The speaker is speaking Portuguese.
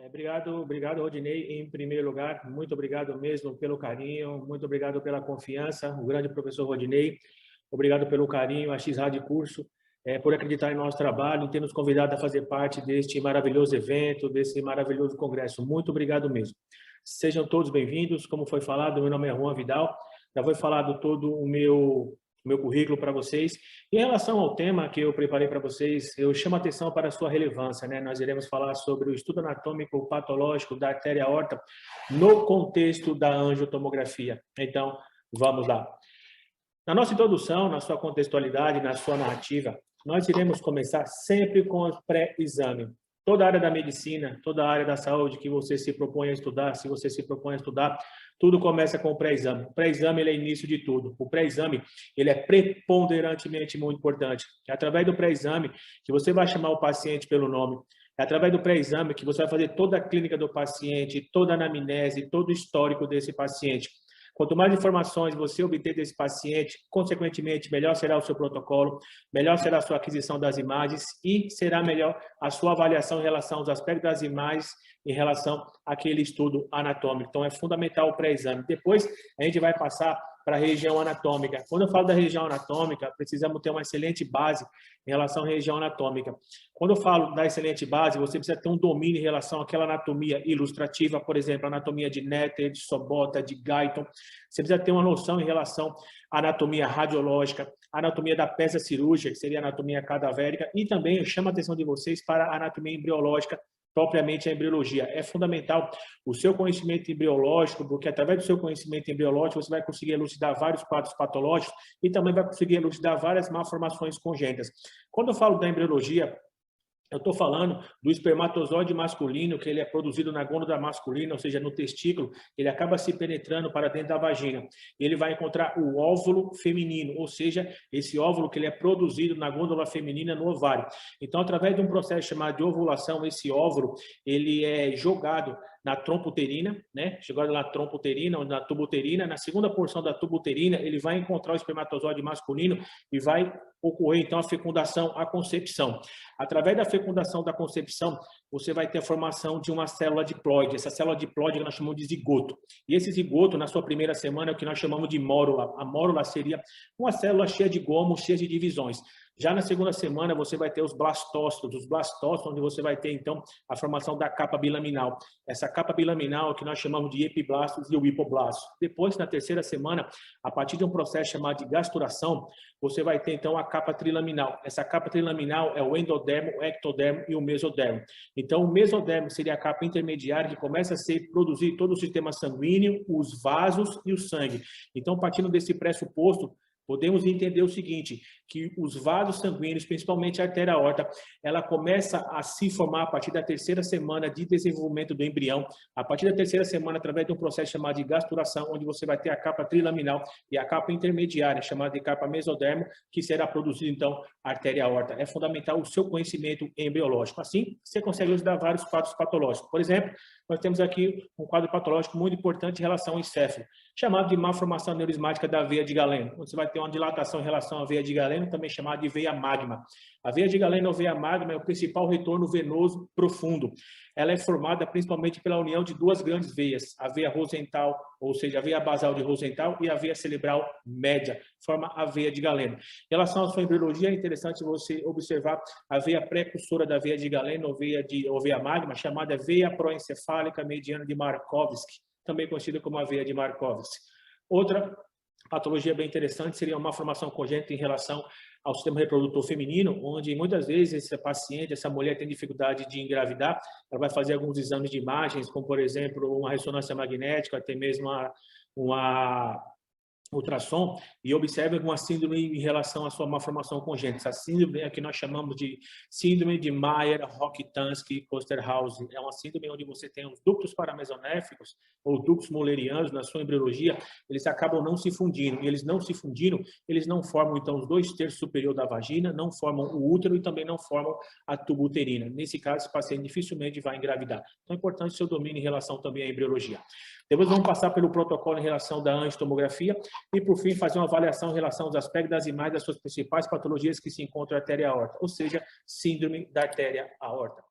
Obrigado, Rodinei. Em primeiro lugar, muito obrigado mesmo pelo carinho, muito obrigado pela confiança, o grande professor Rodinei. Obrigado pelo carinho, a X-Rad Curso, por acreditar em nosso trabalho, em ter nos convidado a fazer parte deste maravilhoso evento, desse maravilhoso congresso. Muito obrigado mesmo. Sejam todos bem-vindos. Como foi falado, meu nome é Juan Vidal. Já foi falado todo o meu currículo para vocês. Em relação ao tema que eu preparei para vocês, eu chamo a atenção para a sua relevância, né? Nós iremos falar sobre o estudo anatômico patológico da artéria aorta no contexto da angiotomografia. Então, vamos lá. Na nossa introdução, na sua contextualidade, na sua narrativa, nós iremos começar sempre com o pré-exame. Toda a área da medicina, toda a área da saúde que você se propõe a estudar, se você se propõe a estudar, tudo começa com o pré-exame. O pré-exame ele é início de tudo. O pré-exame ele é preponderantemente muito importante. É através do pré-exame que você vai chamar o paciente pelo nome. É através do pré-exame que você vai fazer toda a clínica do paciente, toda a anamnese, todo o histórico desse paciente. Quanto mais informações você obter desse paciente, consequentemente, melhor será o seu protocolo, melhor será a sua aquisição das imagens e será melhor a sua avaliação em relação aos aspectos das imagens em relação àquele estudo anatômico. Então, é fundamental o pré-exame. Depois, a gente vai passar para a região anatômica. Quando eu falo da região anatômica, precisamos ter uma excelente base em relação à região anatômica. Quando eu falo da excelente base, você precisa ter um domínio em relação àquela anatomia ilustrativa, por exemplo, a anatomia de Netter, de Sobota, de Guyton. Você precisa ter uma noção em relação à anatomia radiológica, a anatomia da peça cirúrgica, que seria a anatomia cadavérica, e também eu chamo a atenção de vocês para a anatomia embriológica, propriamente a embriologia. É fundamental o seu conhecimento embriológico, porque através do seu conhecimento embriológico você vai conseguir elucidar vários quadros patológicos e também vai conseguir elucidar várias malformações congênitas. Quando eu falo da embriologia, eu estou falando do espermatozoide masculino, que ele é produzido na glândula masculina, ou seja, no testículo, ele acaba se penetrando para dentro da vagina. Ele vai encontrar o óvulo feminino, ou seja, esse óvulo que ele é produzido na glândula feminina no ovário. Então, através de um processo chamado de ovulação, esse óvulo, ele é jogado na trompa uterina, né? Jogado na trompa uterina ou na tuba uterina. Na segunda porção da tuba uterina, ele vai encontrar o espermatozoide masculino e vai ocorrer, então, a fecundação, a concepção. Através da fecundação da concepção, você vai ter a formação de uma célula diploide. Essa célula diploide que nós chamamos de zigoto. E esse zigoto, na sua primeira semana, é o que nós chamamos de mórula. A mórula seria uma célula cheia de gomos, cheia de divisões. Já na segunda semana, você vai ter os blastócitos, onde você vai ter, então, a formação da capa bilaminal. Essa capa bilaminal, que nós chamamos de epiblastos e o hipoblasto. Depois, na terceira semana, a partir de um processo chamado de gasturação, você vai ter, então, a capa trilaminal. Essa capa trilaminal é o endodermo, o ectodermo e o mesodermo. Então, o mesodermo seria a capa intermediária que começa a produzir todo o sistema sanguíneo, os vasos e o sangue. Então, partindo desse pressuposto, podemos entender o seguinte, que os vasos sanguíneos, principalmente a artéria aorta, ela começa a se formar a partir da terceira semana de desenvolvimento do embrião, a partir da terceira semana, através de um processo chamado de gasturação, onde você vai ter a capa trilaminal e a capa intermediária, chamada de capa mesodermo, que será produzida, então, a artéria aorta. É fundamental o seu conhecimento embriológico. Assim, você consegue estudar vários quadros patológicos. Por exemplo, nós temos aqui um quadro patológico muito importante em relação ao encéfalo, chamado de malformação neurismática da veia de Galeno. Você vai ter uma dilatação em relação à veia de Galeno, também chamada de veia magma. A veia de Galeno ou veia magma é o principal retorno venoso profundo. Ela é formada principalmente pela união de duas grandes veias, a veia Rosenthal, ou seja, a veia basal de Rosenthal e a veia cerebral média, forma a veia de Galeno. Em relação à sua embriologia, é interessante você observar a veia precursora da veia de Galeno ou veia magma, chamada veia proencefálica mediana de Markovsky, também conhecida como a veia de Markovsky. Outra patologia bem interessante seria uma malformação congênita em relação ao sistema reprodutor feminino, onde muitas vezes essa paciente, essa mulher tem dificuldade de engravidar, ela vai fazer alguns exames de imagens, como por exemplo uma ressonância magnética, até mesmo uma ultrassom, e observa uma síndrome em relação à sua malformação congênita. Essa síndrome é que nós chamamos de síndrome de Mayer-Rokitansky-Kosterhausen. É uma síndrome onde você tem os ductos paramesonéficos ou ductos mullerianos na sua embriologia, eles acabam não se fundindo. E eles não se fundindo, eles não formam, então, os 2/3 superior da vagina, não formam o útero e também não formam a tuba uterina. Nesse caso, esse paciente dificilmente vai engravidar. Então, é importante o seu domínio em relação também à embriologia. Depois vamos passar pelo protocolo em relação da angiotomografia e, por fim, fazer uma avaliação em relação aos aspectos das imagens das suas principais patologias que se encontram na artéria aorta, ou seja, síndrome da artéria aorta.